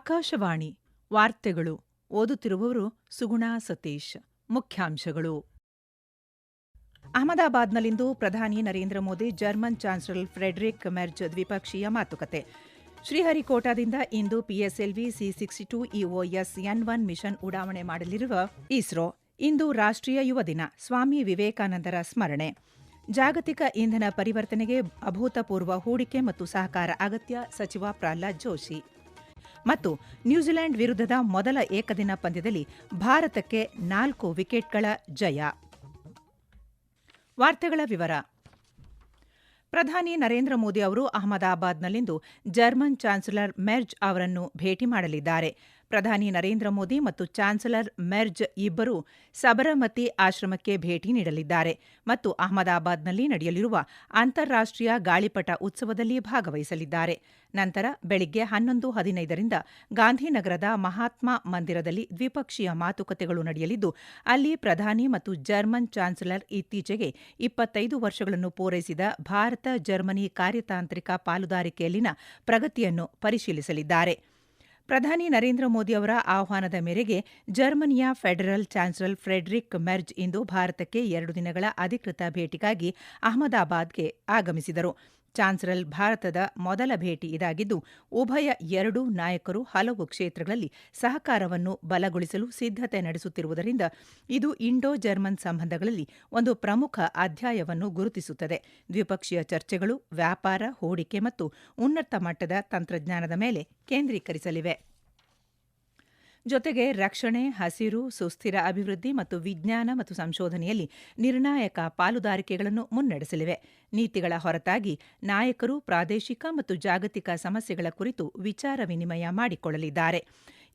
ಆಕಾಶವಾಣಿ ವಾರ್ತೆಗಳು ಓದುತ್ತಿರುವವರು ಸುಗುಣಾ ಸತೀಶ್. ಮುಖ್ಯಾಂಶಗಳು. ಅಹಮದಾಬಾದ್ನಲ್ಲಿಂದು ಪ್ರಧಾನಿ Narendra Modi German chancellor Friedrich Merz ದ್ವಿಪಕ್ಷೀಯ ಮಾತುಕತೆ. ಶ್ರೀಹರಿಕೋಟಾದಿಂದ ಇಂದು ಪಿಎಸ್ಎಲ್ವಿ ಸಿ-62 ಇಒಎಸ್ ಎನ್-1 ಮಿಷನ್ ಉಡಾವಣೆ ಮಾಡಲಿರುವ ಇಸ್ರೋ. ಇಂದು ರಾಷ್ಟ್ರೀಯ ಯುವ ದಿನ. ಸ್ವಾಮಿ ವಿವೇಕಾನಂದರ ಸ್ಮರಣೆ. ಜಾಗತಿಕ ಇಂಧನ ಪರಿವರ್ತನೆಗೆ ಅಭೂತಪೂರ್ವ ಹೂಡಿಕೆ ಮತ್ತು ಸಹಕಾರ ಅಗತ್ಯ ಸಚಿವ ಪ್ರಹ್ಲಾದ್ ಜೋಶಿ. ಮತ್ತು ನ್ಯೂಜಿಲೆಂಡ್ ವಿರುದ್ಧದ ಮೊದಲ ಏಕದಿನ ಪಂದ್ಯದಲ್ಲಿ ಭಾರತಕ್ಕೆ 4 ವಿಕೆಟ್ಗಳ ಜಯ. ವಾರ್ತೆಗಳ ವಿವರ. ಪ್ರಧಾನಿ ನರೇಂದ್ರ ಮೋದಿ ಅವರು ಅಹಮದಾಬಾದ್ನಲ್ಲಿಂದು ಜರ್ಮನ್ ಚಾನ್ಸಲರ್ ಮೆರ್ಜ್ ಅವರನ್ನು ಭೇಟಿ ಮಾಡಲಿದ್ದಾರೆ. ಪ್ರಧಾನಿ ನರೇಂದ್ರ ಮೋದಿ ಮತ್ತು ಚಾನ್ಸಲರ್ ಮೆರ್ಜ್ ಇಬ್ಬರೂ ಸಬರಮತಿ ಆಶ್ರಮಕ್ಕೆ ಭೇಟಿ ನೀಡಲಿದ್ದಾರೆ ಮತ್ತು ಅಹಮದಾಬಾದ್ನಲ್ಲಿ ನಡೆಯಲಿರುವ ಅಂತಾರಾಷ್ಟ್ರೀಯ ಗಾಳಿಪಟ ಉತ್ಸವದಲ್ಲಿ ಭಾಗವಹಿಸಲಿದ್ದಾರೆ. ನಂತರ ಬೆಳಿಗ್ಗೆ 11:15ರಿಂದ ಗಾಂಧಿನಗರದ ಮಹಾತ್ಮ ಮಂದಿರದಲ್ಲಿ ದ್ವಿಪಕ್ಷೀಯ ಮಾತುಕತೆಗಳು ನಡೆಯಲಿದ್ದು, ಅಲ್ಲಿ ಪ್ರಧಾನಿ ಮತ್ತು ಜರ್ಮನ್ ಚಾನ್ಸಲರ್ ಇತ್ತೀಚೆಗೆ 25 ವರ್ಷಗಳನ್ನು ಪೂರೈಸಿದ ಭಾರತ ಜರ್ಮನಿ ಕಾರ್ಯತಾಂತ್ರಿಕ ಪಾಲುದಾರಿಕೆಯಲ್ಲಿನ ಪ್ರಗತಿಯನ್ನು ಪರಿಶೀಲಿಸಲಿದ್ದಾರೆ. ಪ್ರಧಾನಿ ನರೇಂದ್ರ ಮೋದಿ ಅವರ ಆಹ್ವಾನದ ಮೇರೆಗೆ ಜರ್ಮನಿಯ ಫೆಡರಲ್ ಚಾನ್ಸಲರ್ ಫ್ರೆಡರಿಕ್ ಮೆರ್ಜ್ ಇಂದು ಭಾರತಕ್ಕೆ 2 ದಿನಗಳ ಅಧಿಕೃತ ಭೇಟಿಗಾಗಿ ಅಹಮದಾಬಾದ್ಗೆ ಆಗಮಿಸಿದರು. ಚಾನ್ಸಲರ್ ಭಾರತದ ಮೊದಲ ಭೇಟಿ ಇದಾಗಿದ್ದು, ಉಭಯ ಎರಡೂ ನಾಯಕರು ಹಲವು ಕ್ಷೇತ್ರಗಳಲ್ಲಿ ಸಹಕಾರವನ್ನು ಬಲಗೊಳಿಸಲು ಸಿದ್ಧತೆ ನಡೆಸುತ್ತಿರುವುದರಿಂದ ಇದು ಇಂಡೋ ಜರ್ಮನ್ ಸಂಬಂಧಗಳಲ್ಲಿ ಒಂದು ಪ್ರಮುಖ ಅಧ್ಯಾಯವನ್ನು ಗುರುತಿಸುತ್ತದೆ. ದ್ವಿಪಕ್ಷೀಯ ಚರ್ಚೆಗಳು ವ್ಯಾಪಾರ, ಹೂಡಿಕೆ ಮತ್ತು ಉನ್ನತ ಮಟ್ಟದ ತಂತ್ರಜ್ಞಾನದ ಮೇಲೆ ಕೇಂದ್ರೀಕರಿಸಲಿವೆ. ಜೊತೆಗೆ ರಕ್ಷಣೆ, ಹಸಿರು, ಸುಸ್ಥಿರ ಅಭಿವೃದ್ಧಿ ಮತ್ತು ವಿಜ್ಞಾನ ಮತ್ತು ಸಂಶೋಧನೆಯಲ್ಲಿ ನಿರ್ಣಾಯಕ ಪಾಲುದಾರಿಕೆಗಳನ್ನು ಮುನ್ನಡೆಸಲಿವೆ. ನೀತಿಗಳ ಹೊರತಾಗಿ ನಾಯಕರು ಪ್ರಾದೇಶಿಕ ಮತ್ತು ಜಾಗತಿಕ ಸಮಸ್ಯೆಗಳ ಕುರಿತು ವಿಚಾರ ವಿನಿಮಯ ಮಾಡಿಕೊಳ್ಳಲಿದ್ದಾರೆ.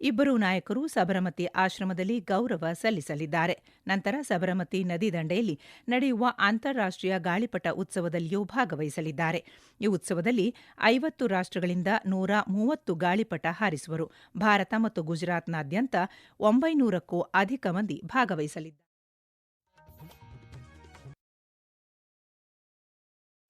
ಇಬ್ಬರೂ ನಾಯಕರು ಸಬರಮತಿ ಆಶ್ರಮದಲ್ಲಿ ಗೌರವ ಸಲ್ಲಿಸಲಿದ್ದಾರೆ. ನಂತರ ಸಬರಮತಿ ನದಿ ದಂಡೆಯಲ್ಲಿ ನಡೆಯುವ ಅಂತಾರಾಷ್ಟ್ರೀಯ ಗಾಳಿಪಟ ಉತ್ಸವದಲ್ಲಿಯೂ ಭಾಗವಹಿಸಲಿದ್ದಾರೆ. ಈ ಉತ್ಸವದಲ್ಲಿ 50 ರಾಷ್ಟ್ರಗಳಿಂದ 130 ಗಾಳಿಪಟ ಹಾರಿಸುವರು. ಭಾರತ ಮತ್ತು ಗುಜರಾತ್ನಾದ್ಯಂತ 900ಕ್ಕೂ ಅಧಿಕ ಮಂದಿ ಭಾಗವಹಿಸಲಿದ್ದಾರೆ.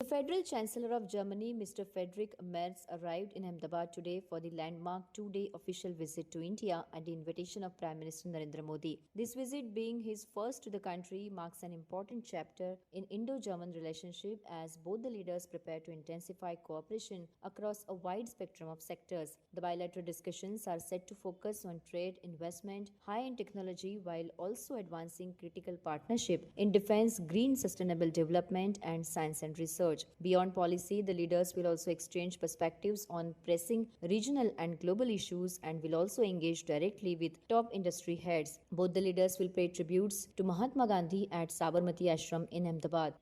The Federal Chancellor of Germany, Mr. Friedrich Merz, arrived in Ahmedabad today for the landmark 2-day official visit to India at the invitation of Prime Minister Narendra Modi. This visit, being his first to the country, marks an important chapter in Indo-German relationship as both the leaders prepare to intensify cooperation across a wide spectrum of sectors. The bilateral discussions are set to focus on trade, investment, high-end technology, while also advancing critical partnership in defense, green sustainable development, and science and research. Beyond policy, the leaders will also exchange perspectives on pressing regional and global issues and will also engage directly with top industry heads. Both the leaders will pay tributes to Mahatma Gandhi at Sabarmati Ashram in Ahmedabad.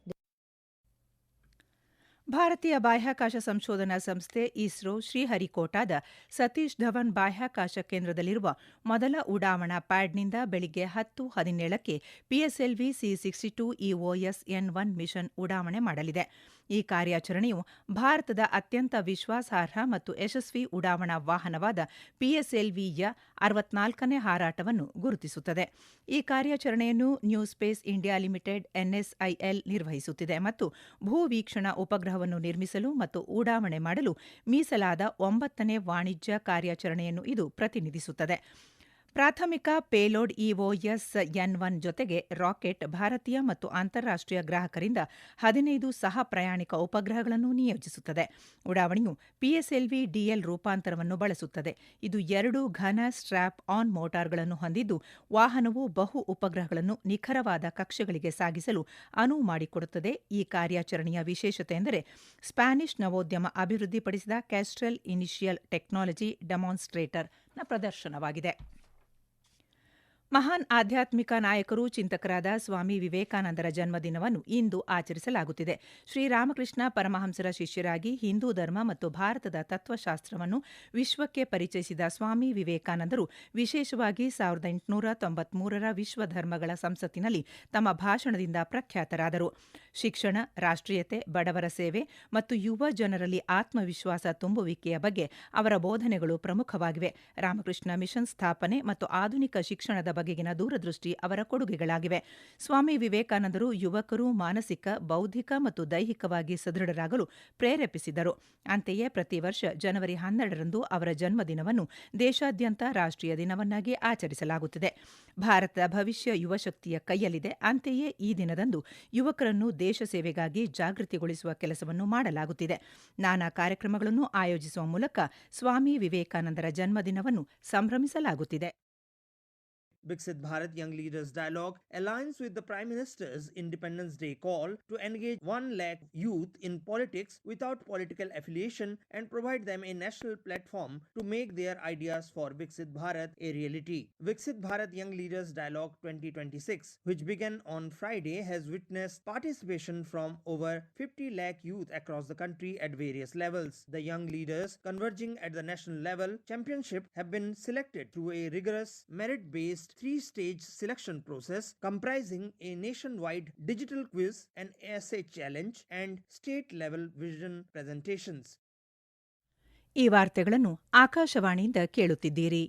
ಭಾರತೀಯ ಬಾಹ್ಯಾಕಾಶ ಸಂಶೋಧನಾ ಸಂಸ್ಥೆ ಇಸ್ರೋ ಶ್ರೀಹರಿಕೋಟಾದ ಸತೀಶ್ ಧವನ್ ಬಾಹ್ಯಾಕಾಶ ಕೇಂದ್ರದಲ್ಲಿರುವ ಮೊದಲ ಉಡಾವಣಾ ಪ್ಯಾಡ್ನಿಂದ ಬೆಳಿಗ್ಗೆ 10:17ಕ್ಕೆ PSLV ಸಿ-62 EOS ಎನ್-1 mission ಉಡಾವಣೆ ಮಾಡಲಿದೆ. ಈ ಕಾರ್ಯಾಚರಣೆಯು ಭಾರತದ ಅತ್ಯಂತ ವಿಶ್ವಾಸಾರ್ಹ ಮತ್ತು ಯಶಸ್ವಿ ಉಡಾವಣಾ ವಾಹನವಾದ ಪಿಎಸ್ಎಲ್ವಿಯ 64ನೇ ಹಾರಾಟವನ್ನು ಗುರುತಿಸುತ್ತದೆ. ಈ ಕಾರ್ಯಾಚರಣೆಯನ್ನು new space India limited NSIL ನಿರ್ವಹಿಸುತ್ತಿದೆ ಮತ್ತು ಭೂವೀಕ್ಷಣಾ ಉಪಗ್ರಹವನ್ನು ನಿರ್ಮಿಸಲು ಮತ್ತು ಉಡಾವಣೆ ಮಾಡಲು ಮೀಸಲಾದ 9ನೇ ವಾಣಿಜ್ಯ ಕಾರ್ಯಾಚರಣೆಯನ್ನು ಇದು ಪ್ರತಿನಿಧಿಸುತ್ತದೆ. ಪ್ರಾಥಮಿಕ ಪೇಲೋಡ್ ಇಒಎಸ್ ಎನ್-1 ಜೊತೆಗೆ ರಾಕೆಟ್, ಭಾರತೀಯ ಮತ್ತು ಅಂತಾರಾಷ್ಟ್ರೀಯ ಗ್ರಾಹಕರಿಂದ 15 ಸಹ ಪ್ರಯಾಣಿಕ ಉಪಗ್ರಹಗಳನ್ನು ನಿಯೋಜಿಸುತ್ತದೆ. ಉಡಾವಣೆಯು ಪಿಎಸ್ಎಲ್ವಿ ಡಿಎಲ್ ರೂಪಾಂತರವನ್ನು ಬಳಸುತ್ತದೆ. ಇದು 2 ಘನ ಸ್ಟ್ರ್ಯಾಪ್ ಆನ್ ಮೋಟಾರ್ಗಳನ್ನು ಹೊಂದಿದ್ದು, ವಾಹನವು ಬಹು ಉಪಗ್ರಹಗಳನ್ನು ನಿಖರವಾದ ಕಕ್ಷೆಗಳಿಗೆ ಸಾಗಿಸಲು ಅನುವು ಮಾಡಿಕೊಡುತ್ತದೆ. ಈ ಕಾರ್ಯಾಚರಣೆಯ ವಿಶೇಷತೆ ಎಂದರೆ ಸ್ಪ್ಯಾನಿಷ್ ನವೋದ್ಯಮ ಅಭಿವೃದ್ಧಿಪಡಿಸಿದ ಕ್ಯಾಸ್ಟ್ರೆಲ್ ಇನಿಷಿಯಲ್ ಟೆಕ್ನಾಲಜಿ ಡೆಮಾನ್ಸ್ಟ್ರೇಟರ್ನ ಪ್ರದರ್ಶನವಾಗಿದೆ. ಮಹಾನ್ ಆಧ್ಯಾತ್ಮಿಕ ನಾಯಕರು, ಚಿಂತಕರಾದ ಸ್ವಾಮಿ ವಿವೇಕಾನಂದರ ಜನ್ಮದಿನವನ್ನು ಇಂದು ಆಚರಿಸಲಾಗುತ್ತಿದೆ. ಶ್ರೀರಾಮಕೃಷ್ಣ ಪರಮಹಂಸರ ಶಿಷ್ಯರಾಗಿ ಹಿಂದೂ ಧರ್ಮ ಮತ್ತು ಭಾರತದ ತತ್ವಶಾಸ್ತ್ರವನ್ನು ವಿಶ್ವಕ್ಕೆ ಪರಿಚಯಿಸಿದ ಸ್ವಾಮಿ ವಿವೇಕಾನಂದರು ವಿಶೇಷವಾಗಿ 1893ರ ವಿಶ್ವ ಧರ್ಮಗಳ ಸಂಸತ್ತಿನಲ್ಲಿ ತಮ್ಮ ಭಾಷಣದಿಂದ ಪ್ರಖ್ಯಾತರಾದರು. ಶಿಕ್ಷಣ, ರಾಷ್ಟ್ರೀಯತೆ, ಬಡವರ ಸೇವೆ ಮತ್ತು ಯುವ ಜನರಲ್ಲಿ ಆತ್ಮವಿಶ್ವಾಸ ತುಂಬುವಿಕೆಯ ಬಗ್ಗೆ ಅವರ ಬೋಧನೆಗಳು ಪ್ರಮುಖವಾಗಿವೆ. ರಾಮಕೃಷ್ಣ ಮಿಷನ್ ಸ್ಥಾಪನೆ ಮತ್ತು ಆಧುನಿಕ ಶಿಕ್ಷಣದ ಬಗೆಗಿನ ದೂರದೃಷ್ಟಿ ಅವರ ಕೊಡುಗೆಗಳಾಗಿವೆ. ಸ್ವಾಮಿ ವಿವೇಕಾನಂದರು ಯುವಕರು ಮಾನಸಿಕ, ಬೌದ್ಧಿಕ ಮತ್ತು ದೈಹಿಕವಾಗಿ ಸದೃಢರಾಗಲು ಪ್ರೇರೇಪಿಸಿದರು. ಅಂತೆಯೇ ಪ್ರತಿ ವರ್ಷ ಜನವರಿ 12ರಂದು ಅವರ ಜನ್ಮದಿನವನ್ನು ದೇಶಾದ್ಯಂತ ರಾಷ್ಟ್ರೀಯ ದಿನವನ್ನಾಗಿ ಆಚರಿಸಲಾಗುತ್ತಿದೆ. ಭಾರತದ ಭವಿಷ್ಯ ಯುವಶಕ್ತಿಯ ಕೈಯಲ್ಲಿದೆ. ಅಂತೆಯೇ ಈ ದಿನದಂದು ಯುವಕರನ್ನು ದೇಶ ಸೇವೆಗಾಗಿ ಜಾಗೃತಿಗೊಳಿಸುವ ಕೆಲಸವನ್ನು ಮಾಡಲಾಗುತ್ತಿದೆ. ನಾನಾ ಕಾರ್ಯಕ್ರಮಗಳನ್ನು ಆಯೋಜಿಸುವ ಮೂಲಕ ಸ್ವಾಮಿ ವಿವೇಕಾನಂದರ ಜನ್ಮದಿನವನ್ನು ಸಂಭ್ರಮಿಸಲಾಗುತ್ತಿದೆ. Viksit Bharat Young Leaders Dialogue aligns with the Prime Minister's Independence Day call to engage 1 lakh youth in politics without political affiliation and provide them a national platform to make their ideas for Viksit Bharat a reality. Viksit Bharat Young Leaders Dialogue 2026, which began on Friday, has witnessed participation from over 50 lakh youth across the country at various levels. The young leaders converging at the national level championship have been selected through a rigorous merit-based 3-stage selection process comprising a nationwide digital quiz, an essay challenge, and state-level vision presentations. ಈ ವಾರ್ತೆಗಳನ್ನು ಆಕಾಶವಾಣಿಯಿಂದ ಕೇಳುತ್ತಿದ್ದೀರಿ.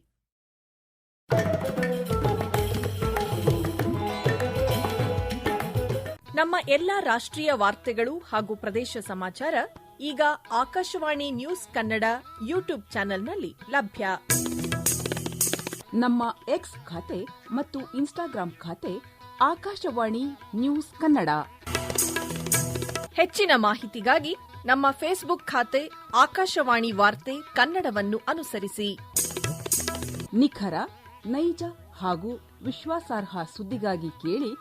ನಮ್ಮ ಎಲ್ಲ ರಾಷ್ಟ್ರೀಯ ವಾರ್ತೆಗಳು ಹಾಗೂ ಪ್ರದೇಶ ಸಮಾಚಾರ ಈಗ ಆಕಾಶವಾಣಿ ನ್ಯೂಸ್ ಕನ್ನಡ ಯೂಟ್ಯೂಬ್ ಚಾನೆಲ್ನಲ್ಲಿ ಲಭ್ಯ. ನಮ್ಮ ಎಕ್ಸ್ ಖಾತೆ ಮತ್ತು ಇನ್ಸ್ಟಾಗ್ರಾಂ ಖಾತೆ ಆಕಾಶವಾಣಿ ನ್ಯೂಸ್ ಕನ್ನಡ. ಹೆಚ್ಚಿನ ಮಾಹಿತಿಗಾಗಿ ನಮ್ಮ ಫೇಸ್ಬುಕ್ ಖಾತೆ ಆಕಾಶವಾಣಿ ವಾರ್ತೆ ಕನ್ನಡವನ್ನು ಅನುಸರಿಸಿ. ನಿಖರ, ನೈಜ ಹಾಗೂ ವಿಶ್ವಾಸಾರ್ಹ ಸುದ್ದಿಗಾಗಿ ಕೇಳಿ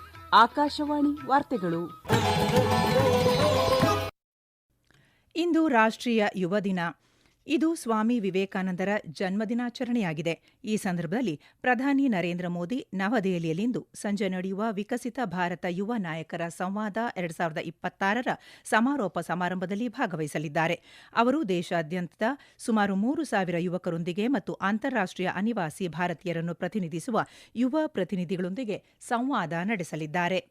ಆಕಾಶವಾಣಿ ವಾರ್ತೆಗಳು. ಇಂದು ರಾಷ್ಟ್ರೀಯ ಯುವ ದಿನ. ಇದು ಸ್ವಾಮಿ ವಿವೇಕಾನಂದರ ಜನ್ಮದಿನಾಚರಣೆಯಾಗಿದೆ. ಈ ಸಂದರ್ಭದಲ್ಲಿ ಪ್ರಧಾನಿ ನರೇಂದ್ರ ಮೋದಿ ನವದೆಹಲಿಯಲ್ಲಿಂದು ಸಂಜೆ ನಡೆಯುವ ವಿಕಸಿತ ಭಾರತ ಯುವ ನಾಯಕರ ಸಂವಾದ 2026ರ ಸಮಾರೋಪ ಸಮಾರಂಭದಲ್ಲಿ ಭಾಗವಹಿಸಲಿದ್ದಾರೆ. ಅವರು ದೇಶಾದ್ಯಂತದ ಸುಮಾರು 3,000 ಯುವಕರೊಂದಿಗೆ ಮತ್ತು ಅಂತಾರಾಷ್ಟ್ರೀಯ ಅನಿವಾಸಿ ಭಾರತೀಯರನ್ನು ಪ್ರತಿನಿಧಿಸುವ ಯುವ ಪ್ರತಿನಿಧಿಗಳೊಂದಿಗೆ ಸಂವಾದ ನಡೆಸಲಿದ್ದಾರೆ.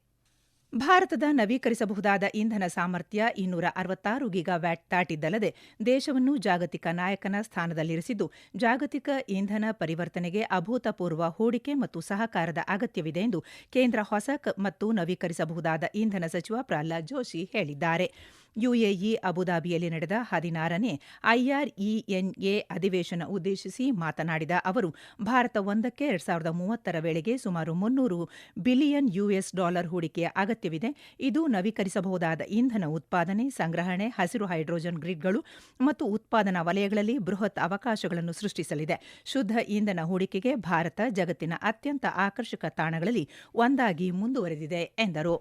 ಭಾರತದ ನವೀಕರಿಸಬಹುದಾದ ಇಂಧನ ಸಾಮರ್ಥ್ಯ 266 ಗಿಗಾವ್ಯಾಟ್ ದಾಟಿದ್ದಲ್ಲದೆ ದೇಶವನ್ನು ಜಾಗತಿಕ ನಾಯಕನ ಸ್ಥಾನದಲ್ಲಿರಿಸಿದ್ದು, ಜಾಗತಿಕ ಇಂಧನ ಪರಿವರ್ತನೆಗೆ ಅಭೂತಪೂರ್ವ ಹೂಡಿಕೆ ಮತ್ತು ಸಹಕಾರದ ಅಗತ್ಯವಿದೆ ಎಂದು ಕೇಂದ್ರ ಹೊಸ ಮತ್ತು ನವೀಕರಿಸಬಹುದಾದ ಇಂಧನ ಸಚಿವ ಪ್ರಹ್ಲಾದ್ ಜೋಶಿ ಹೇಳಿದ್ದಾರೆ. ಯುಎಇ ಅಬುದಾಬಿಯಲ್ಲಿ ನಡೆದ 16ನೇ IRENA ಅಧಿವೇಶನ ಉದ್ದೇಶಿಸಿ ಮಾತನಾಡಿದ ಅವರು, ಭಾರತ ಒಂದಕ್ಕೆ 2030ರ ವೇಳೆಗೆ ಸುಮಾರು $300 ಬಿಲಿಯನ್ ಹೂಡಿಕೆಯ ಅಗತ್ಯವಿದೆ. ಇದು ನವೀಕರಿಸಬಹುದಾದ ಇಂಧನ ಉತ್ಪಾದನೆ, ಸಂಗ್ರಹಣೆ, ಹಸಿರು ಹೈಡ್ರೋಜನ್ ಗ್ರಿಡ್ಗಳು ಮತ್ತು ಉತ್ಪಾದನಾ ವಲಯಗಳಲ್ಲಿ ಬೃಹತ್ ಅವಕಾಶಗಳನ್ನು ಸೃಷ್ಟಿಸಲಿದೆ. ಶುದ್ಧ ಇಂಧನ ಹೂಡಿಕೆಗೆ ಭಾರತ ಜಗತ್ತಿನ ಅತ್ಯಂತ ಆಕರ್ಷಕ ತಾಣಗಳಲ್ಲಿ ಒಂದಾಗಿ ಮುಂದುವರೆದಿದೆ ಎಂದರು.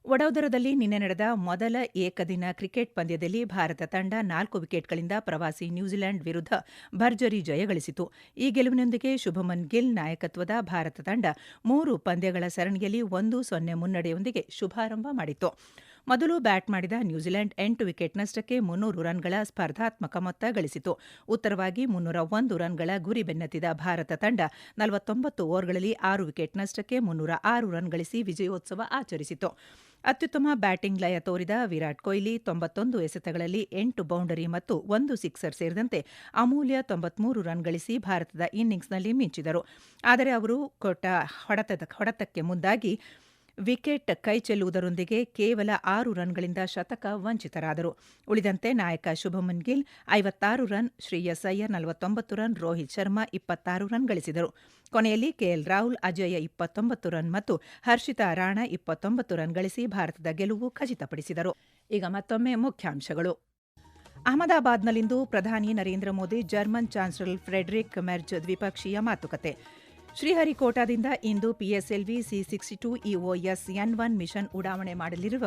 ವಡೋದರದಲ್ಲಿ ನಿನ್ನೆ ನಡೆದ ಮೊದಲ ಏಕದಿನ ಕ್ರಿಕೆಟ್ ಪಂದ್ಯದಲ್ಲಿ ಭಾರತ ತಂಡ 4 ವಿಕೆಟ್ಗಳಿಂದ ಪ್ರವಾಸಿ ನ್ಯೂಜಿಲೆಂಡ್ ವಿರುದ್ಧ ಭರ್ಜರಿ ಜಯಗಳಿಸಿತು. ಈ ಗೆಲುವಿನೊಂದಿಗೆ ಶುಭಮನ್ ಗಿಲ್ ನಾಯಕತ್ವದ ಭಾರತ ತಂಡ 3 ಪಂದ್ಯಗಳ ಸರಣಿಯಲ್ಲಿ 1-0 ಮುನ್ನಡೆಯೊಂದಿಗೆ ಶುಭಾರಂಭ ಮಾಡಿತು. ಮೊದಲು ಬ್ಯಾಟ್ ಮಾಡಿದ ನ್ಯೂಜಿಲೆಂಡ್ 8 ವಿಕೆಟ್ ನಷ್ಟಕ್ಕೆ 300 ರನ್ಗಳ ಸ್ಪರ್ಧಾತ್ಮಕ ಮೊತ್ತ ಗಳಿಸಿತು. ಉತ್ತರವಾಗಿ 301 ರನ್ಗಳ ಗುರಿ ಬೆನ್ನತ್ತಿದ ಭಾರತ ತಂಡ 49 ಓವರ್ಗಳಲ್ಲಿ 6 ವಿಕೆಟ್ ನಷ್ಟಕ್ಕೆ 306 ರನ್ ಗಳಿಸಿ ವಿಜಯೋತ್ಸವ ಆಚರಿಸಿತು. ಅತ್ಯುತ್ತಮ ಬ್ಯಾಟಿಂಗ್ ಲಯ ತೋರಿದ ವಿರಾಟ್ ಕೊಹ್ಲಿ 91 ಎಸೆತಗಳಲ್ಲಿ 8 ಬೌಂಡರಿ ಮತ್ತು 1 ಸಿಕ್ಸರ್ ಸೇರಿದಂತೆ ಅಮೂಲ್ಯ 93 ರನ್ ಗಳಿಸಿ ಭಾರತದ ಇನ್ನಿಂಗ್ಸ್ನಲ್ಲಿ ಮಿಂಚಿದರು. ಆದರೆ ಅವರು ಕೊಟ್ಟ ಹೊಡೆತಕ್ಕೆ ಮುಂದಾಗಿ ವಿಕೆಟ್ ಕೈಚೆಲ್ಲುವುದರೊಂದಿಗೆ ಕೇವಲ 6 ರನ್ಗಳಿಂದ ಶತಕ ವಂಚಿತರಾದರು. ಉಳಿದಂತೆ ನಾಯಕ Shubman Gill 56 run, Shreyas Iyer 49 run, Rohit Sharma 26 run ಗಳಿಸಿದರು. ಕೊನೆಯಲ್ಲಿ ಕೆಎಲ್ ರಾಹುಲ್, ಅಜಯ 29 ರನ್ ಮತ್ತು ಹರ್ಷಿತಾ ರಾಣಾ 29 ರನ್ ಗಳಿಸಿ ಭಾರತದ ಗೆಲುವು ಖಚಿತಪಡಿಸಿದರು. ಈಗ ಮತ್ತೊಮ್ಮೆ ಮುಖ್ಯಾಂಶಗಳು. ಅಹಮದಾಬಾದ್ನಲ್ಲಿಂದು ಪ್ರಧಾನಿ Narendra Modi German chancellor Friedrich Merz ದ್ವಿಪಕ್ಷೀಯ ಮಾತುಕತೆ. ಶ್ರೀಹರಿಕೋಟಾದಿಂದ ಇಂದು PSLV C-62 EOS N-1 mission ಉಡಾವಣೆ ಮಾಡಲಿರುವ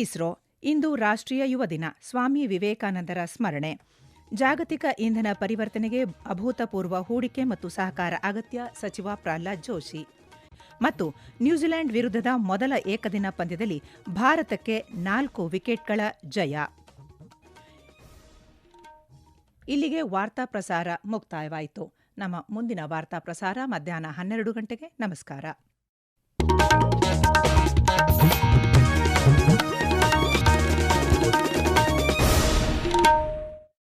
ಇಸ್ರೋ. ಇಂದು ರಾಷ್ಟ್ರೀಯ ಯುವ ದಿನ. ಸ್ವಾಮಿ ವಿವೇಕಾನಂದರ ಸ್ಮರಣೆ. ಜಾಗತಿಕ ಇಂಧನ ಪರಿವರ್ತನೆಗೆ ಅಭೂತಪೂರ್ವ ಹೂಡಿಕೆ ಮತ್ತು ಸಹಕಾರ ಅಗತ್ಯ, ಸಚಿವ ಪ್ರಹ್ಲಾದ್ ಜೋಶಿ. ಮತ್ತು ನ್ಯೂಜಿಲೆಂಡ್ ವಿರುದ್ಧದ ಮೊದಲ ಏಕದಿನ ಪಂದ್ಯದಲ್ಲಿ ಭಾರತಕ್ಕೆ 4 ವಿಕೆಟ್ಗಳ ಜಯ. ಇಲ್ಲಿಗೆ ವಾರ್ತಾ ಪ್ರಸಾರ ಮುಕ್ತಾಯವಾಯಿತು. ನಮ್ಮ ಮುಂದಿನ ವಾರ್ತಾ ಪ್ರಸಾರ ಮಧ್ಯಾಹ್ನ 12 ಗಂಟೆಗೆ. ನಮಸ್ಕಾರ.